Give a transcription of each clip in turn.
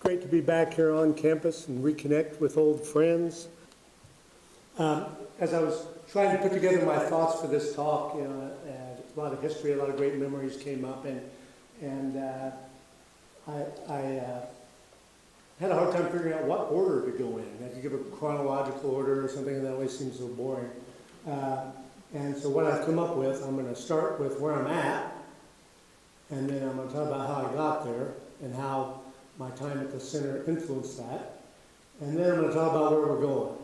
Great to be back here on campus and reconnect with old friends. As I was trying to put together my thoughts for this talk, a lot of history, a lot of great memories came up, and I had a hard time figuring out what order to go in. I could give a chronological order or something, and that always seems so boring. And so what I've come up with, I'm going to start with where I'm at, and then I'm going to talk about how I got there and how my time at the center influenced that. And then I'm going to talk about where we're going,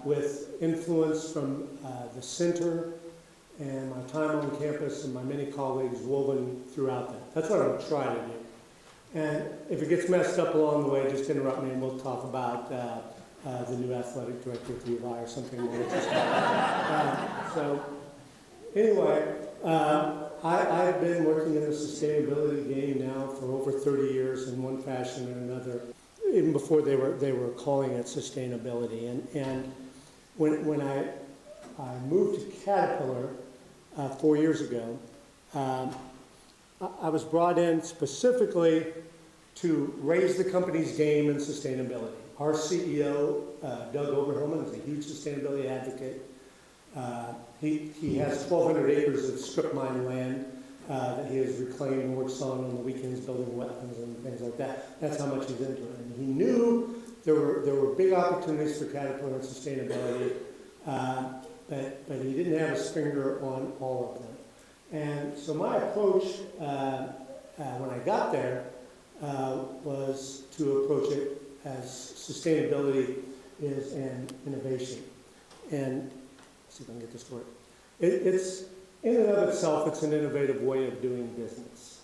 with influence from the center and my time on campus and my many colleagues woven throughout that. That's what I'm going to try to do. And if it gets messed up along the way, just interrupt me and we'll talk about the new athletic director at the U of I or something more interesting. So anyway, I've been working in the sustainability game now for over 30 years in one fashion or another, even before they were calling it sustainability. And when I moved to Caterpillar 4 years ago, I was brought in specifically to raise the company's game in sustainability. Our CEO, Doug Oberhelman, is a huge sustainability advocate. He has 1,200 acres of strip mine land that he has reclaimed and works on the weekends, building wetlands and things like that. That's how much he's into it. And he knew there were big opportunities for Caterpillar and sustainability, but he didn't have his finger on all of them. And so my approach when I got there was to approach it as sustainability is an innovation. And see if I can get this to work. It's in and of itself, it's an innovative way of doing business,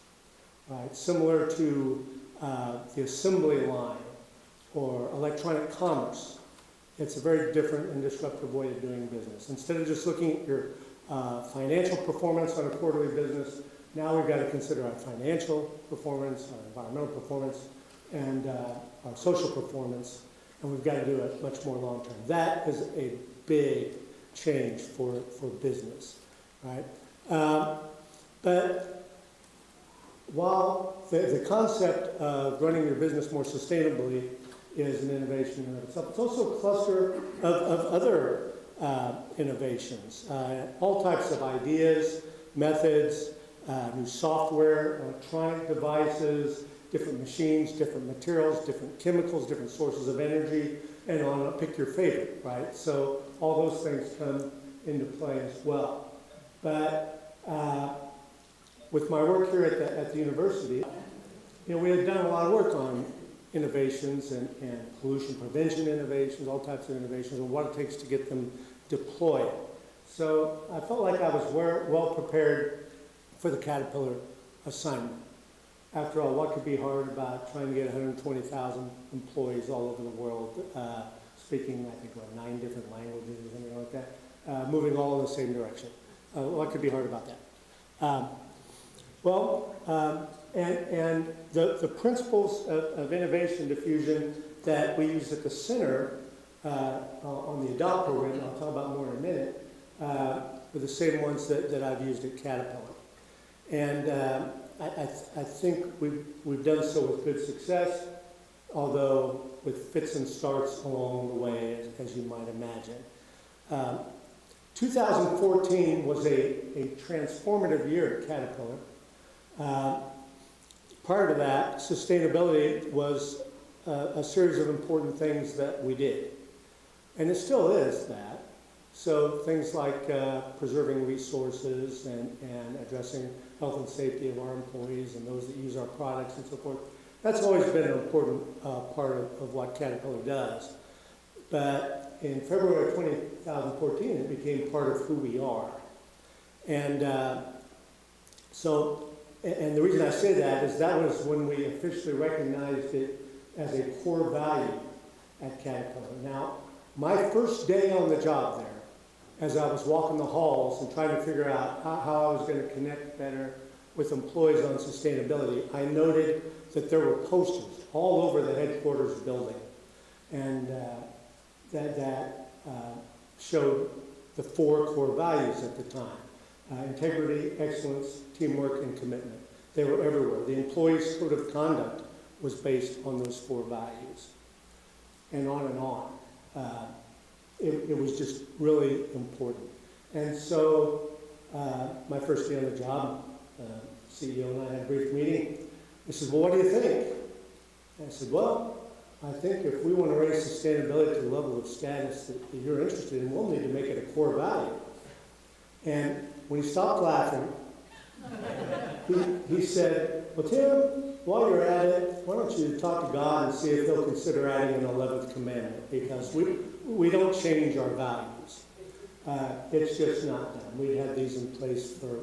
right? Similar to the assembly line or electronic commerce. It's a very different and disruptive way of doing business. Instead of just looking at your financial performance on a quarterly business, now we've got to consider our financial performance, our environmental performance, and our social performance, and we've got to do it much more long term. That is a big change for business, right? But while the concept of running your business more sustainably is an innovation in itself, it's also a cluster of other innovations, all types of ideas, methods, new software, electronic devices, different machines, different materials, different chemicals, different sources of energy, and on pick your favorite, right? So all those things come into play as well. But with my work here at the university, we had done a lot of work on innovations and pollution prevention innovations, all types of innovations, and what it takes to get them deployed. So I felt like I was well prepared for the Caterpillar assignment. After all, what could be hard about trying to get 120,000 employees all over the world, speaking, I think, 9 different languages or something like that, moving all in the same direction? What could be hard about that? And the principles of innovation diffusion that we use at the center on the ADOPT program, I'll talk about more in a minute, were the same ones that I've used at Caterpillar. And I think we've done so with good success, although with fits and starts along the way, as you might imagine. 2014 was a transformative year at Caterpillar. Prior to that, sustainability was a series of important things that we did. And it still is that. So things like preserving resources and addressing health and safety of our employees and those that use our products and so forth. That's always been an important part of what Caterpillar does. But in February of 2014, it became part of who we are. And and the reason I say that is that was when we officially recognized it as a core value at Caterpillar. Now, my first day on the job there, as I was walking the halls and trying to figure out how I was going to connect better with employees on sustainability, I noted that there were posters all over the headquarters building, and that showed the 4 core values at the time: integrity, excellence, teamwork, and commitment. They were everywhere. The employees' code of conduct was based on those 4 values, and on and on. It was just really important. And so my first day on the job, CEO and I had a brief meeting. He said, well, what do you think? And I said, well, I think if we want to raise sustainability to the level of status that you're interested in, we'll need to make it a core value. And when he stopped laughing, he said, well, Tim, while you're at it, why don't you talk to God and see if he'll consider adding an 11th commandment, because we don't change our values. It's just not done. We had these in place for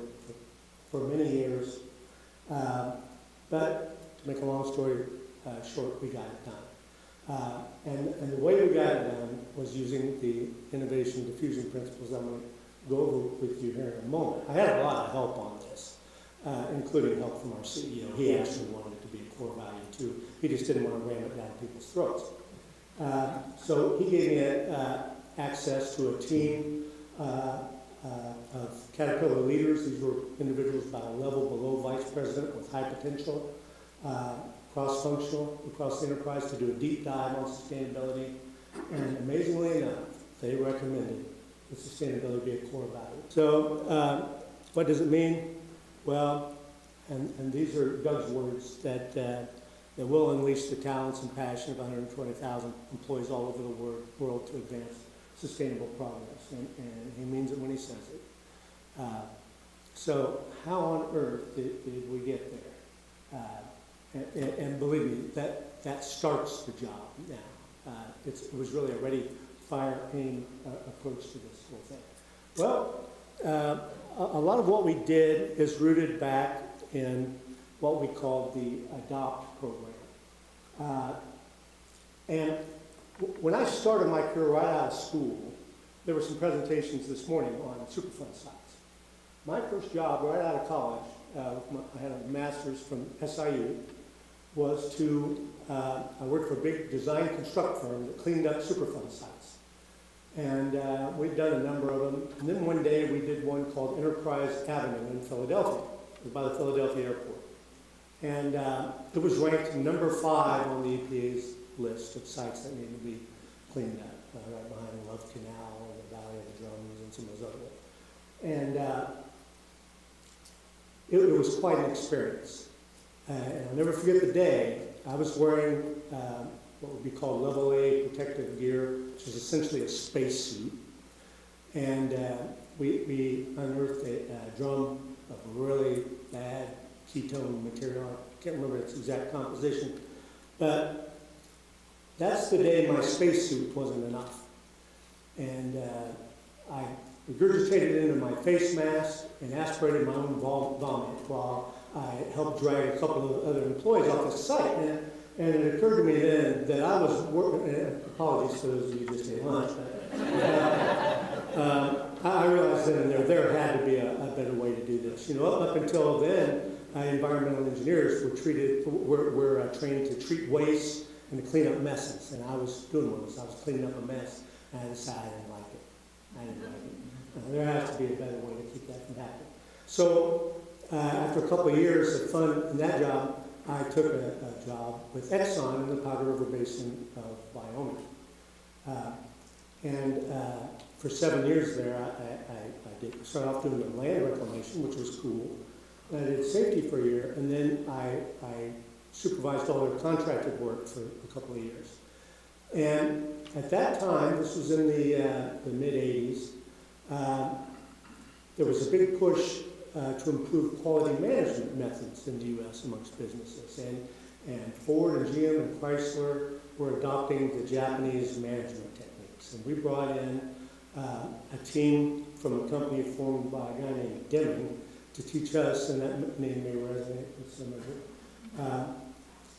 many years. But to make a long story short, we got it done. And the way we got it done was using the innovation diffusion principles I'm going to go over with you here in a moment. I had a lot of help on this, including help from our CEO. He actually wanted it to be a core value too. He just didn't want to ram it down people's throats. So he gave me access to a team of Caterpillar leaders. These were individuals about a level below vice president with high potential, cross-functional across the enterprise, to do a deep dive on sustainability. And amazingly enough, they recommended that sustainability be a core value. So what does it mean? Well, and these are Doug's words, that will unleash the talents and passion of 120,000 employees all over the world to advance sustainable progress. And he means it when he says it. So how on earth did we get there? And believe me, that starts the job now. It was really a ready, fire, aim approach to this whole thing. Well, a lot of what we did is rooted back in what we call the ADOPT program. And when I started my career right out of school, there were some presentations this morning on Superfund sites. My first job right out of college, I had a master's from SIU, was I worked for a big design construct firm that cleaned up Superfund sites. And we'd done a number of them. And then one day we did one called Enterprise Avenue in Philadelphia. It was by the Philadelphia airport. And it was ranked number 5 on the EPA's list of sites that needed to be cleaned up, right behind the Love Canal and the Valley of the Drums and some of those other ones. And it was quite an experience. And I'll never forget the day. I was wearing what would be called level A protective gear, which is essentially a spacesuit. And we unearthed a drum of really bad ketone material. I can't remember its exact composition. But that's the day my spacesuit wasn't enough. And I regurgitated it into my face mask and aspirated my own vomit while I helped drag a couple of other employees off the site. And it occurred to me then that I was working, apologies to those of you who just ate lunch, but I realized then and there had to be a better way to do this. You know, up until then, environmental engineers were trained to treat waste and to clean up messes. And I was doing one of those. I was cleaning up a mess, and I decided I didn't like it. I didn't like it. There has to be a better way to keep that from happening. So after a couple of years of fun in that job, I took a job with Exxon in the Powder River Basin of Wyoming. And for 7 years there, I started off doing the land reclamation, which was cool. I did safety for a year, and then I supervised all their contracted work for a couple of years. And at that time, this was in the mid-'80s, there was a big push to improve quality management methods in the U.S. amongst businesses. And Ford and GM and Chrysler were adopting the Japanese management techniques. And we brought in a team from a company formed by a guy named Deming to teach us, and that name may resonate with some of you,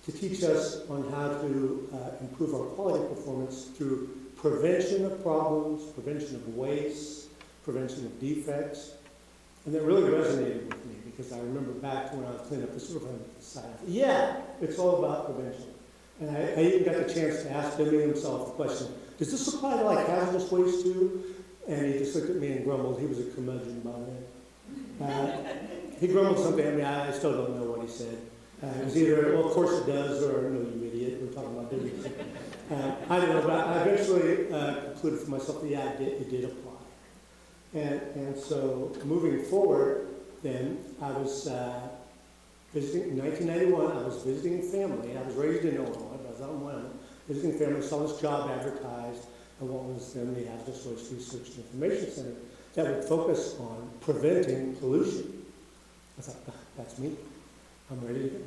to teach us on how to improve our quality performance through prevention of problems, prevention of waste, prevention of defects. And that really resonated with me because I remember back to when I was cleaning up the Superfund site. Yeah, it's all about prevention. And I even got the chance to ask Deming himself the question, does this apply to like hazardous waste too? And he just looked at me and grumbled. He was a curmudgeon by then. He grumbled something at me. I still don't know what he said. It was either, well, of course it does, or no, you idiot, we're talking about business. I don't know, but I eventually concluded for myself that, yeah, it did apply. And so moving forward, then, I was visiting, in 1991, I was visiting family. I was raised in Illinois, but I was out in Wyoming, visiting family, saw this job advertised at what was then the Hazardous Waste Research and Information Center that would focus on preventing pollution. I thought, that's me. I'm ready to go.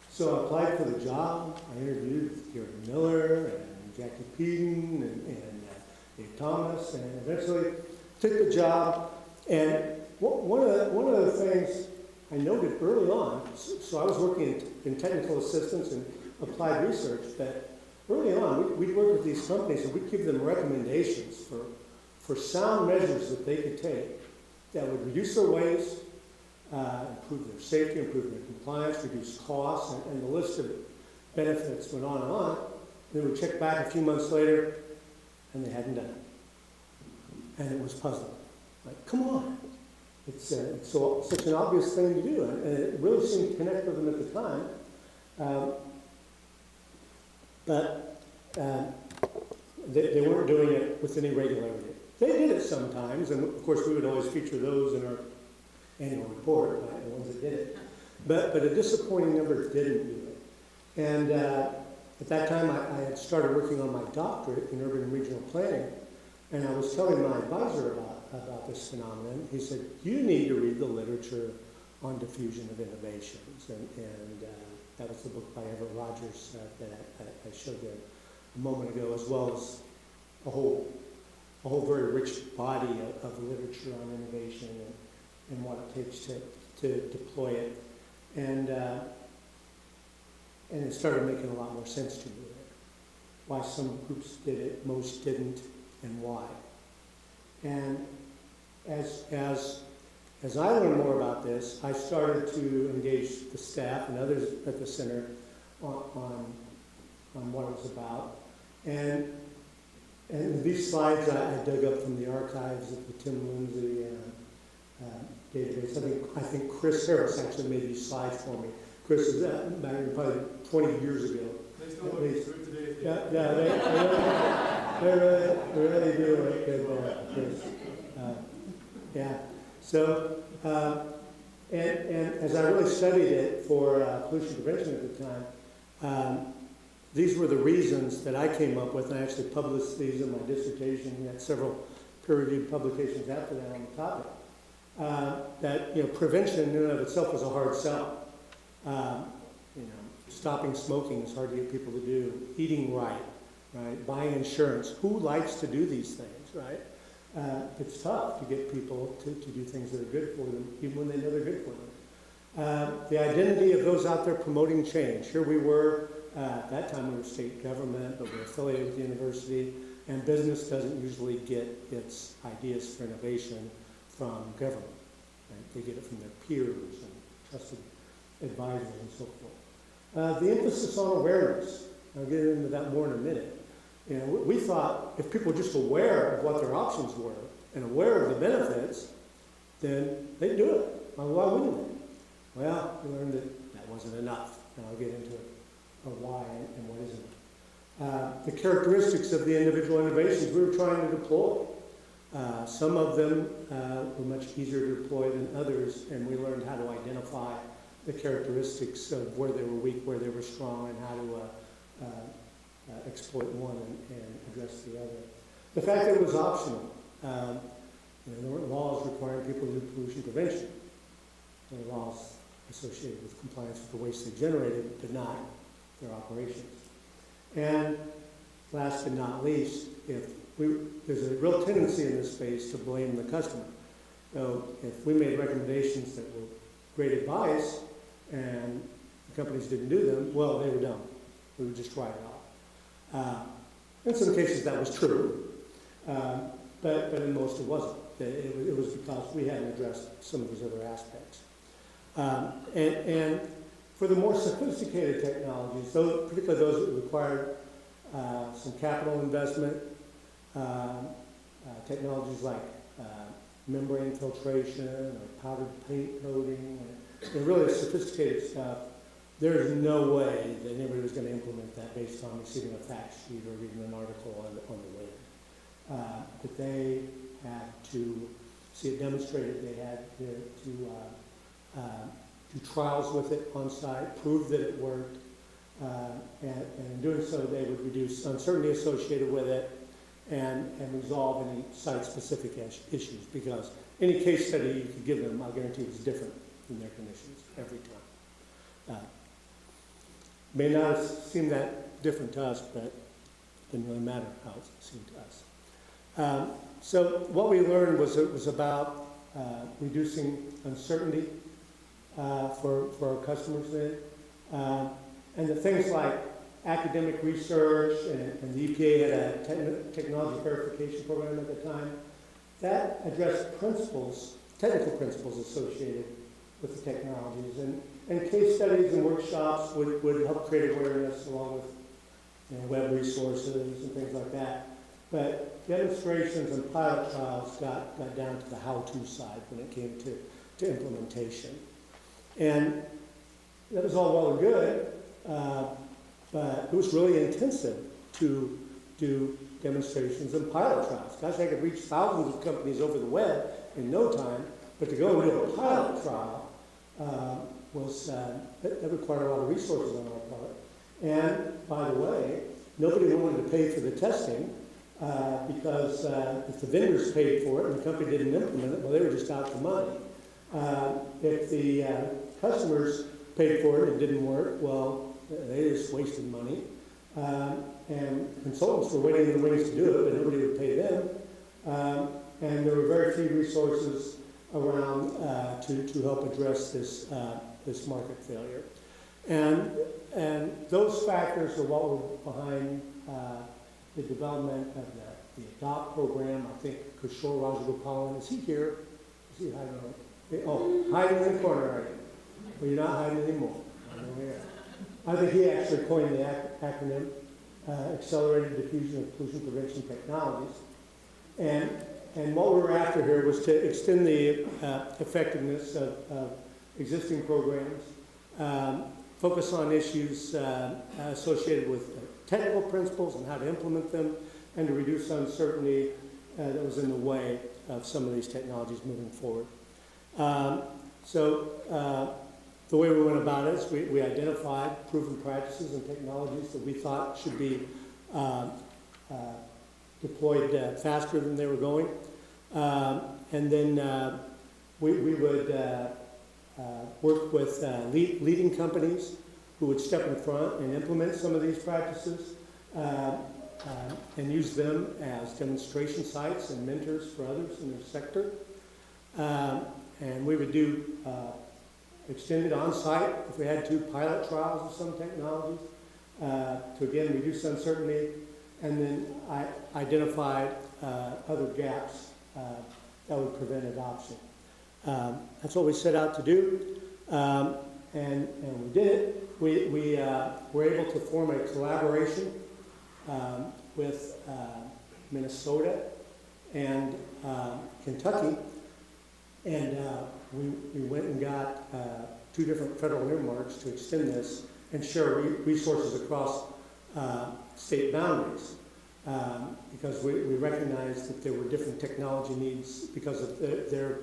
So I applied for the job. I interviewed with Gary Miller and Jackie Peden and Dave Thomas, and eventually took the job. And one of the things I noted early on, so I was working in technical assistance and applied research, that early on we'd work with these companies and we'd give them recommendations for sound measures that they could take that would reduce their waste, improve their safety, improve their compliance, reduce costs, and the list of benefits went on and on. And then we checked back a few months later, and they hadn't done it. And it was puzzling. Like, come on. It's such an obvious thing to do, and it really seemed to connect with them at the time. But they weren't doing it with any regularity. They did it sometimes, and of course we would always feature those in our annual report, right, the ones that did it. But a disappointing number didn't do it. And at that time, I had started working on my doctorate in urban and regional planning, and I was telling my advisor about this phenomenon. He said, you need to read the literature on diffusion of innovations. And that was the book by Everett Rogers that I showed there a moment ago, as well as a whole very rich body of literature on innovation and what it takes to deploy it. And it started making a lot more sense to me there. Why some groups did it, most didn't, and why. And as I learned more about this, I started to engage the staff and others at the center on what it was about. And these slides I dug up from the archives of the Tim Lindsay database. I think Chris Harris actually made these slides for me. Chris is back probably 20 years ago. They still look good today. Yeah, they really do look good, Chris. Yeah. So, and as I really studied it for pollution prevention at the time, these were the reasons that I came up with, and I actually published these in my dissertation, and had several peer-reviewed publications after that on the topic. That prevention in and of itself was a hard sell. Stopping smoking is hard to get people to do. Eating right, buying insurance. Who likes to do these things, right? It's tough to get people to do things that are good for them, even when they know they're good for them. The identity of those out there promoting change. Here we were, at that time we were state government, but we're affiliated with the university, and business doesn't usually get its ideas for innovation from government. Right? They get it from their peers and trusted advisors and so forth. The emphasis on awareness. I'll get into that more in a minute. We thought if people were just aware of what their options were and aware of the benefits, then they'd do it. Why wouldn't they? Well, we learned that wasn't enough, and I'll get into why and what isn't. The characteristics of the individual innovations we were trying to deploy. Some of them were much easier to deploy than others, and we learned how to identify the characteristics of where they were weak, where they were strong, and how to exploit one and address the other. The fact that it was optional. There weren't laws requiring people to do pollution prevention. There were laws associated with compliance with the waste they generated, but not their operations. And last but not least, there's a real tendency in this space to blame the customer. So if we made recommendations that were great advice and the companies didn't do them, well, they were dumb. We would just write it off. In some cases that was true, but in most it wasn't. It was because we hadn't addressed some of these other aspects. And for the more sophisticated technologies, particularly those that required some capital investment, technologies like membrane filtration or powdered paint coating, and really sophisticated stuff, there is no way that anybody was going to implement that based on receiving a fact sheet or reading an article on the web. But they had to see it demonstrated. They had to do trials with it on site, prove that it worked, and in doing so, they would reduce uncertainty associated with it and resolve any site-specific issues, because any case study you could give them, I'll guarantee, is different than their conditions every time. May not seem that different to us, but it didn't really matter how it seemed to us. So what we learned was it was about reducing uncertainty for our customers there. And the things like academic research, and the EPA had a technology verification program at the time, that addressed principles, technical principles associated with the technologies. And case studies and workshops would help create awareness along with web resources and things like that. But demonstrations and pilot trials got down to the how-to side when it came to implementation. And that was all well and good, but it was really intensive to do demonstrations and pilot trials. Gosh, I could reach thousands of companies over the web in no time, but to go and do a pilot trial that required a lot of resources on our part. And by the way, nobody wanted to pay for the testing because if the vendors paid for it and the company didn't implement it, well, they were just out for money. If the customers paid for it and it didn't work, well, they just wasted money. And consultants were waiting in the wings to do it, but nobody would pay them. And there were very few resources around to help address this market failure. And those factors are what were behind the development of the ADOPT program. I think Kishore Rajagopalan, is he here? Is he hiding? Oh, hiding in the corner, are you? Well, you're not hiding anymore. I think he actually coined the acronym Accelerated Diffusion of Pollution Prevention Technologies. And what we were after here was to extend the effectiveness of existing programs, focus on issues associated with technical principles and how to implement them, and to reduce uncertainty that was in the way of some of these technologies moving forward. The way we went about it is we identified proven practices and technologies that we thought should be deployed faster than they were going. And then we would work with leading companies who would step in front and implement some of these practices and use them as demonstration sites and mentors for others in their sector. And we would do extended on-site, if we had to, pilot trials of some technologies to, again, reduce uncertainty, and then identify other gaps that would prevent adoption. That's what we set out to do, and we did it. We were able to form a collaboration with Minnesota and Kentucky, and we went and got 2 different federal earmarks to extend this and share resources across state boundaries, because we recognized that there were different technology needs because of their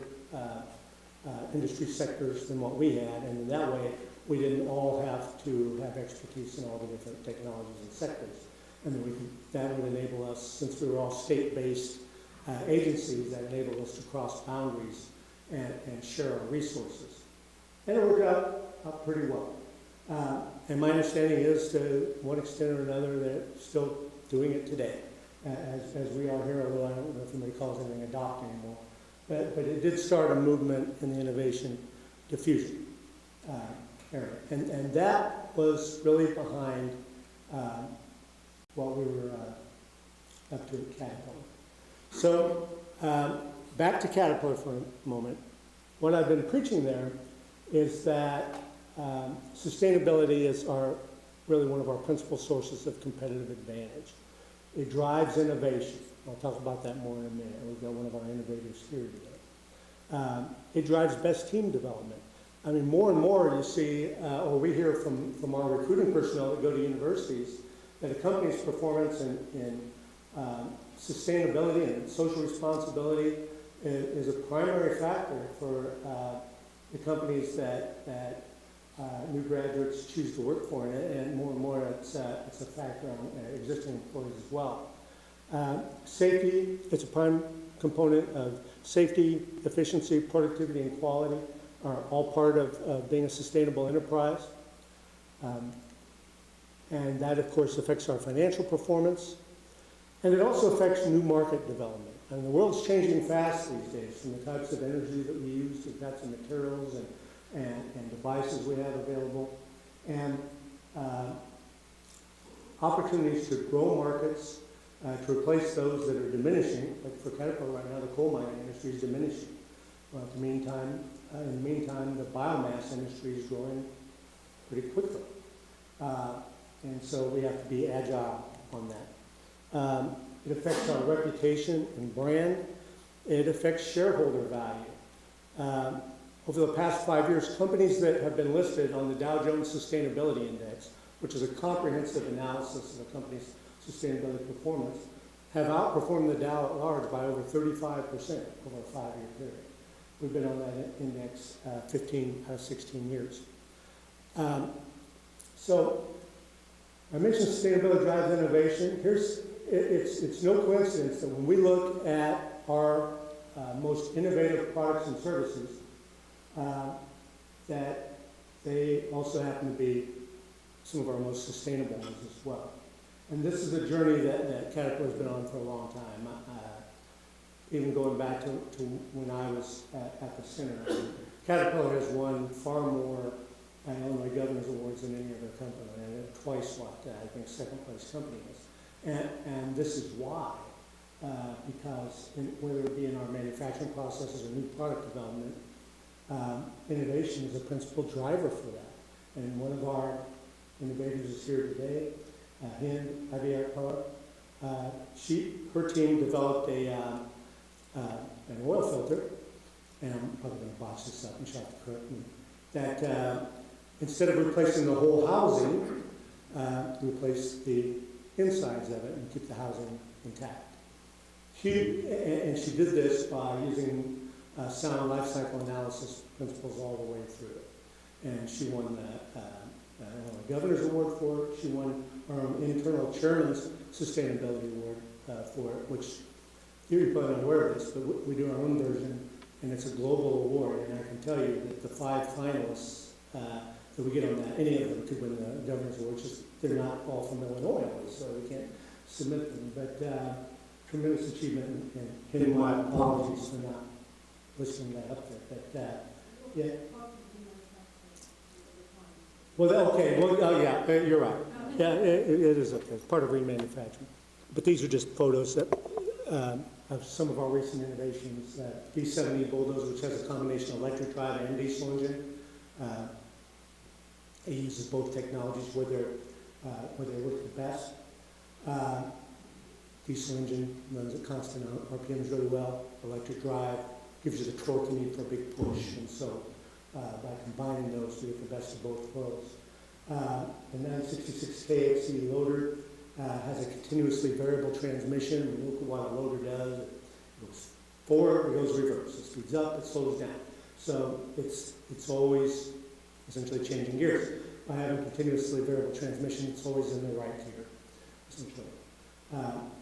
industry sectors than what we had, and in that way we didn't all have to have expertise in all the different technologies and sectors, and then that would enable us, since we were all state-based agencies, that enabled us to cross boundaries and share our resources. And it worked out pretty well. And my understanding is, to one extent or another, they're still doing it today, as we are here, although I don't know if anybody calls anything ADOPT anymore. But it did start a movement in the innovation diffusion area. And that was really behind what we were up to at Caterpillar. So back to Caterpillar for a moment. What I've been preaching there is that sustainability is really one of our principal sources of competitive advantage. It drives innovation. I'll talk about that more in a minute. We've got one of our innovators here today. It drives best team development. I mean, more and more you see, or we hear from our recruiting personnel that go to universities, that a company's performance in sustainability and social responsibility is a primary factor for the companies that new graduates choose to work for, and more it's a factor on existing employees as well. Safety, it's a prime component of safety, efficiency, productivity, and quality are all part of being a sustainable enterprise. And that, of course, affects our financial performance. And it also affects new market development. And the world's changing fast these days, from the types of energy that we use to the types of materials and devices we have available. And opportunities to grow markets, to replace those that are diminishing. Like for Caterpillar right now, the coal mining industry is diminishing. Well, in the meantime, the biomass industry is growing pretty quickly. And so we have to be agile on that. It affects our reputation and brand. It affects shareholder value. Over the past 5 years, companies that have been listed on the Dow Jones Sustainability Index, which is a comprehensive analysis of a company's sustainability performance, have outperformed the Dow at large by over 35% over a 5-year period. We've been on that index 15 out of 16 years. So I mentioned sustainability drives innovation. It's no coincidence that when we look at our most innovative products and services, that they also happen to be some of our most sustainable ones as well. And this is a journey that Caterpillar's been on for a long time. Even going back to when I was at the center. Caterpillar has won far more Illinois Governor's Awards than any other company, and twice what I think second place company is. And this is why, because whether it be in our manufacturing processes or new product development, innovation is a principal driver for that. And one of our innovators is here today, Hind Aviar. Her team developed an oil filter, and I'm probably going to botch this up and shut the curtain, that instead of replacing the whole housing, replace the insides of it and keep the housing intact. She did this by using sound life cycle analysis principles all the way through it. And she won the Governor's Award for it. She won our internal chairman's sustainability award for it, which you're probably not aware of this, but we do our own version, and it's a global award. And I can tell you that the 5 finalists that we get on that, any of them could win the Governor's Award. Just they're not all from Illinois, so we can't submit them. But tremendous achievement, and hitting my apologies for not listing that up there. But yeah. Well, okay. Well, yeah, you're right. Yeah, it is okay. It's part of remanufacturing. But these are just photos that of some of our recent innovations. D70 bulldozer, which has a combination of electric drive and diesel engine. It uses both technologies where they work the best. Diesel engine runs at constant RPMs really well. Electric drive gives you the torque you need for a big push, and so by combining those, we get the best of both worlds. The 966 KXC loader has a continuously variable transmission. When you look at what a loader does, it goes forward, it goes reverse. It speeds up, it slows down. So it's always essentially changing gears. By having continuously variable transmission, it's always in the right gear, essentially.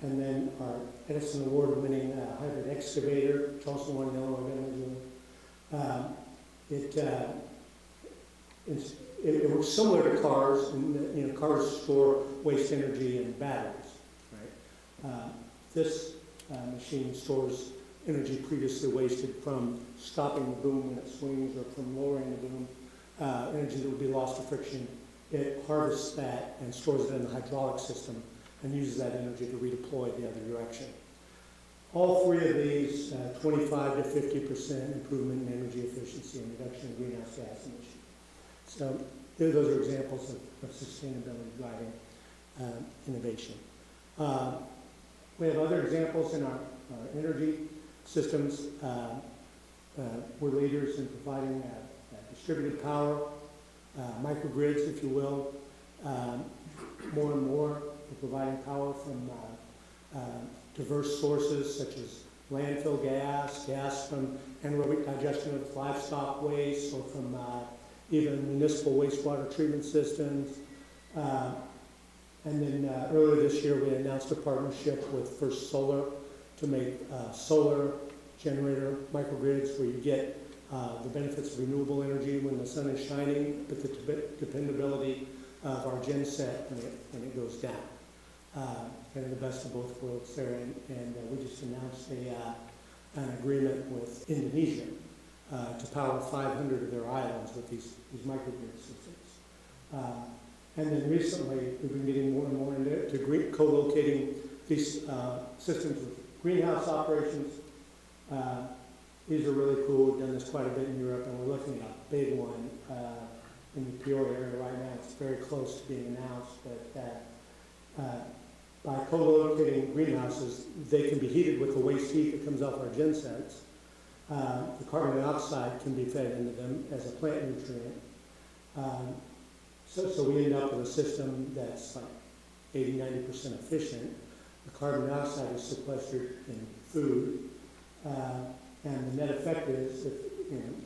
And then our Edison Award-winning hybrid excavator, which also won an Illinois Governor's Award. It works similar to cars, and cars store waste energy in batteries, right? This machine stores energy previously wasted from stopping the boom when it swings or from lowering the boom, energy that would be lost to friction. It harvests that and stores it in the hydraulic system and uses that energy to redeploy the other direction. All 3 of these, 25 to 50% improvement in energy efficiency and reduction in greenhouse gas emissions. So those are examples of sustainability driving innovation. We have other examples in our energy systems. We're leaders in providing distributed power, microgrids, if you will. More and more, we're providing power from diverse sources such as landfill gas from anaerobic digestion of livestock waste, or from even municipal wastewater treatment systems. And then earlier this year, we announced a partnership with First Solar to make solar generator microgrids where you get the benefits of renewable energy when the sun is shining, but the dependability of our gen set when it goes down. And the best of both worlds there. And we just announced an agreement with Indonesia to power 500 of their islands with these microgrid systems. And then recently, we've been getting more and more into co-locating these systems with greenhouse operations. These are really cool. We've done this quite a bit in Europe, and we're looking at a big one in the Peoria area right now. It's very close to being announced, but by co-locating greenhouses, they can be heated with the waste heat that comes off our gen sets. The carbon dioxide can be fed into them as a plant nutrient. So we end up with a system that's like 80–90% efficient. The carbon dioxide is sequestered in food, and the net effect is that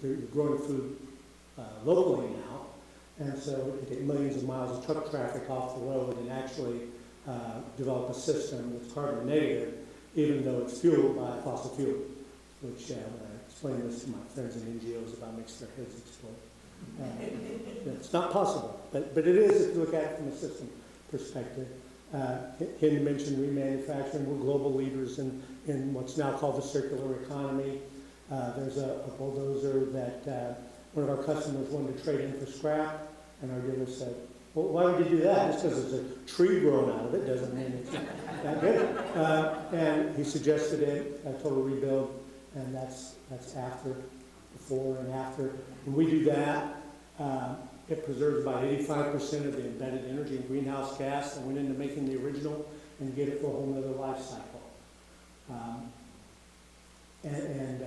you're growing food locally now, and so you take millions of miles of truck traffic off the road and actually develop a system that's carbon negative, even though it's fueled by fossil fuel, which when I explain this to my friends in NGOs about makes their heads explode. It's not possible, but it is if you look at it from a system perspective. Henry mentioned remanufacturing. We're global leaders in what's now called the circular economy. There's a bulldozer that one of our customers wanted to trade in for scrap, and our dealer said, well, why would you do that? Just because there's a tree growing out of it doesn't mean it's that good. And he suggested a total rebuild, and that's after, before and after. When we do that, it preserves about 85% of the embedded energy in greenhouse gas that went into making the original, and get it for a whole nother life cycle. And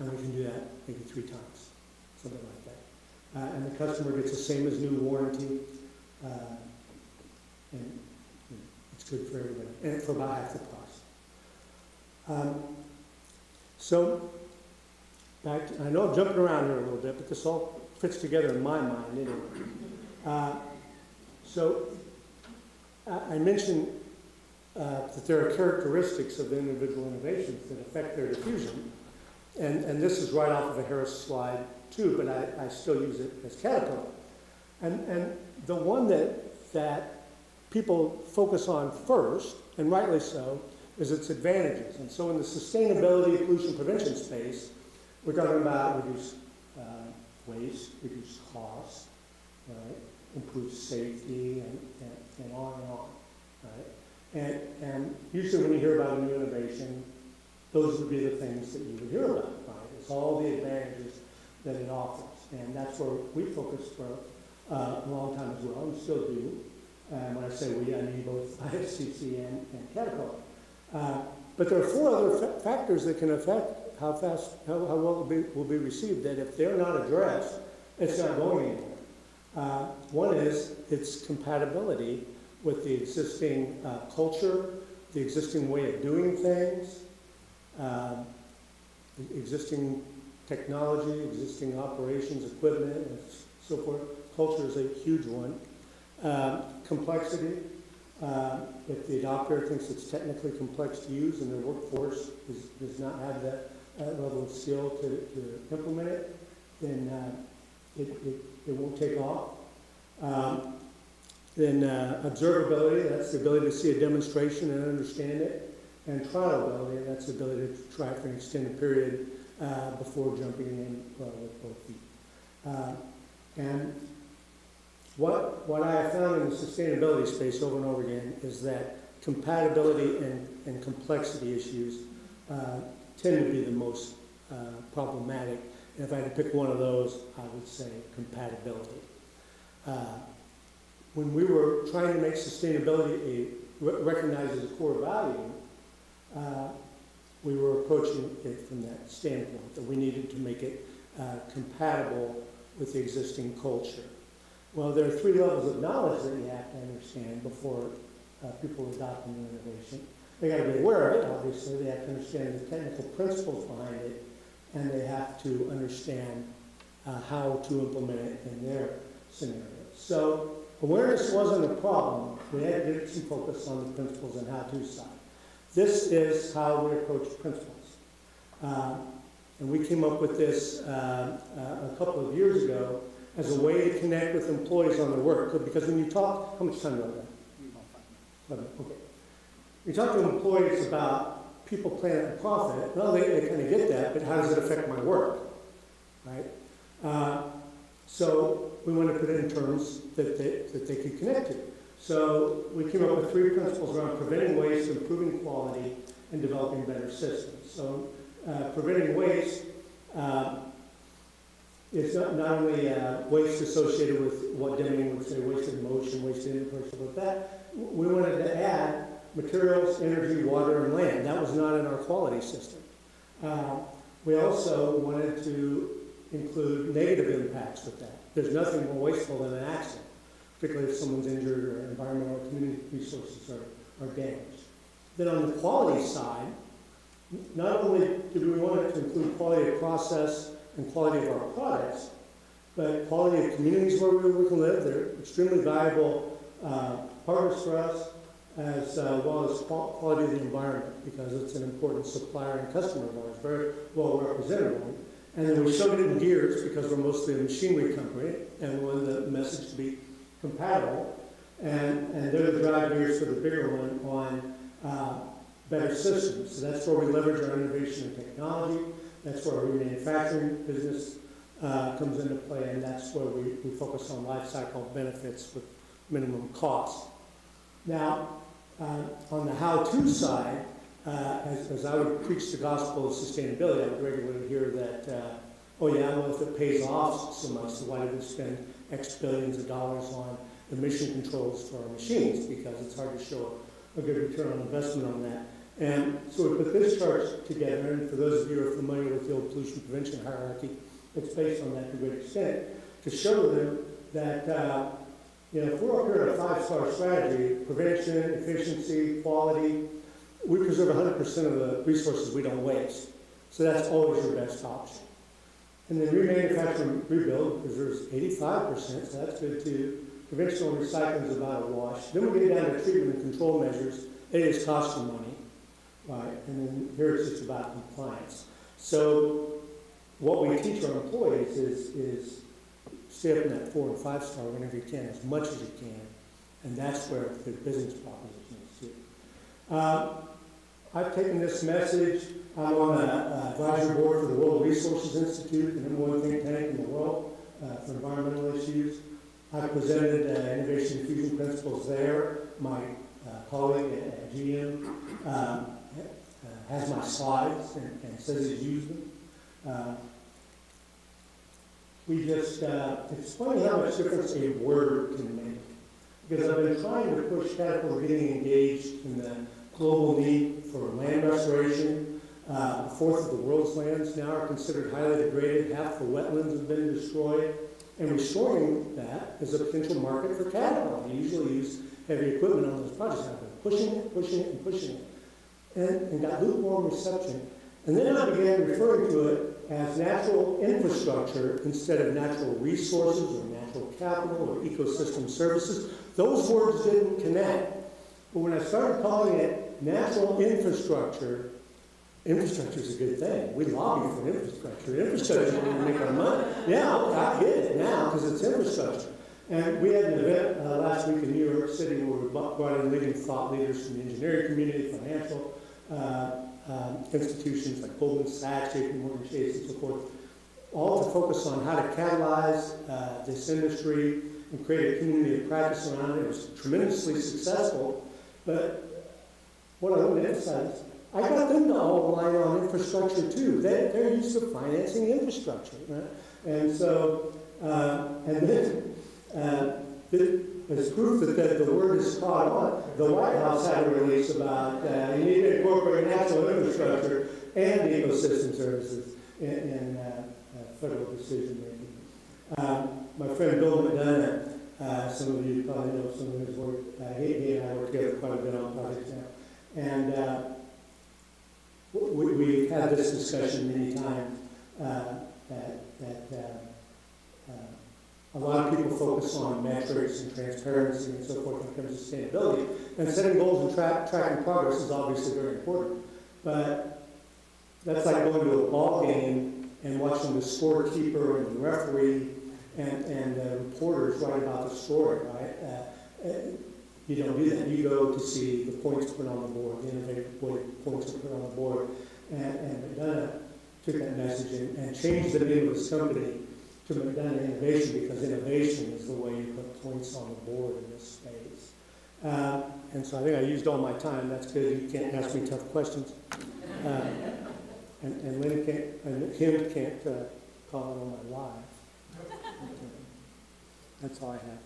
we can do that maybe 3 times, something like that. And the customer gets the same as new warranty, and it's good for everybody, and for about half the price. So, back to, I know I'm jumping around here a little bit, but this all fits together in my mind anyway. So, I mentioned that there are characteristics of the individual innovations that affect their diffusion. And this is right off of a Harris slide too, but I still use it as Caterpillar. And the one that people focus on first, and rightly so, is its advantages. And so in the sustainability pollution prevention space, we're talking about reduced waste, reduced costs, right? Improved safety, and on and on, right? And usually when you hear about a new innovation, those would be the things that you would hear about, right? It's all the advantages that it offers. And that's where we focused for a long time as well, and still do. And when I say we, I mean both ISTC and Caterpillar. But there are 4 other factors that can affect how well it will be received, that if they're not addressed, it's not going anywhere. One is its compatibility with the existing culture, the existing way of doing things, existing technology, existing operations, equipment, and so forth. Culture is a huge one. Complexity. If the adopter thinks it's technically complex to use and their workforce does not have that level of skill to implement it, then it won't take off. Then observability, that's the ability to see a demonstration and understand it. And trialability, that's the ability to try for an extended period before jumping in with both feet. And what I have found in the sustainability space over and over again is that compatibility and complexity issues tend to be the most problematic. And if I had to pick one of those, I would say compatibility. When we were trying to make sustainability recognized as a core value, we were approaching it from that standpoint, that we needed to make it compatible with the existing culture. Well, there are 3 levels of knowledge that you have to understand before people adopt a new innovation. They got to be aware of it, obviously. They have to understand the technical principles behind it, and they have to understand how to implement it in their scenario. So awareness wasn't a problem. We had to get some focus on the principles and how-to side. This is how we approach principles. And we came up with this a couple of years ago as a way to connect with employees on their work. Because when you talk, how much time do I have? Okay. You talk to employees about people, planet, and profit. Well, they kind of get that, but how does it affect my work, right? So we want to put it in terms that they could connect to. So we came up with 3 principles around preventing waste, improving quality, and developing better systems. So preventing waste is not only waste associated with what Deming would say, wasted motion, wasted input, but that we wanted to add materials, energy, water, and land. That was not in our quality system. We also wanted to include negative impacts with that. There's nothing more wasteful than an accident, particularly if someone's injured or environmental or community resources are damaged. Then on the quality side, not only did we want it to include quality of process and quality of our products, but quality of communities where we work and live. They're extremely valuable partners for us, as well as quality of the environment, because it's an important supplier and customer of ours, very well represented. And then we showed it in gears because we're mostly a machinery company, and we wanted the message to be compatible. And they're the drive gears for the bigger one on better systems. So that's where we leverage our innovation and technology. That's where our remanufacturing business comes into play, and that's where we focus on life cycle benefits with minimum cost. Now, on the how-to side, as I would preach the gospel of sustainability, I would regularly hear that, oh yeah, well, if it pays off so much, so why did we spend X billions of dollars on emission controls for our machines? Because it's hard to show a good return on investment on that. And so we put this chart together, and for those of you who are familiar with the old pollution prevention hierarchy, it's based on that to a great extent, to show them that if we're up here at a 5-star strategy, prevention, efficiency, quality, we preserve 100% of the resources we don't waste. So that's always your best option. And then remanufacture and rebuild preserves 85%, so that's good too. Conventional recycling is about a wash. Then we get down to treatment and control measures. It is cost you money, right? And then here it's just about compliance. So what we teach our employees is stay up in that 4 and 5-star whenever you can, as much as you can. And that's where the business proposition is too. I've taken this message. I'm on the advisory board for the World Resources Institute, the #1 think tank in the world for environmental issues. I've presented innovation and fusion principles there. My colleague at GM has my slides and says he's used them. It's funny how much difference a word can make. Because I've been trying to push Caterpillar getting engaged in the global need for land restoration. A fourth of the world's lands now are considered highly degraded. Half the wetlands have been destroyed. And restoring that is a potential market for Caterpillar. They usually use heavy equipment on those projects. I've been pushing it, and got lukewarm reception. And then I began referring to it as natural infrastructure instead of natural resources or natural capital or ecosystem services. Those words didn't connect. But when I started calling it natural infrastructure, infrastructure is a good thing. We lobby for infrastructure. Infrastructure is going to make our money. Yeah, I get it now because it's infrastructure. And we had an event last week in New York City where we brought in leading thought leaders from the engineering community, financial institutions like Goldman Sachs, JP Morgan Chase, and so forth, all to focus on how to catalyze this industry and create a community of practice around it. It was tremendously successful, but what I want to emphasize, I got them to all rely on infrastructure too. They're used to financing infrastructure, right? And so, and then, as proof that the word is caught on, the White House had a release about you need to incorporate natural infrastructure and ecosystem services in federal decision making. My friend Bill McDonough, some of you probably know some of his work. He and I work together quite a bit on projects now. And we've had this discussion many times that a lot of people focus on metrics and transparency and so forth in terms of sustainability. And setting goals and tracking progress is obviously very important. But that's like going to a ball game and watching the scorekeeper and the referee and the reporters write about the story, right? You don't do that. You go to see the points put on the board, the innovative points put on the board. And McDonough took that message and changed the name of his company to McDonough Innovation, because innovation is the way you put points on the board in this space. And so I think I used all my time. That's good. You can't ask me tough questions. And Lynn can't, and Kim can't call it on my live. That's all I have.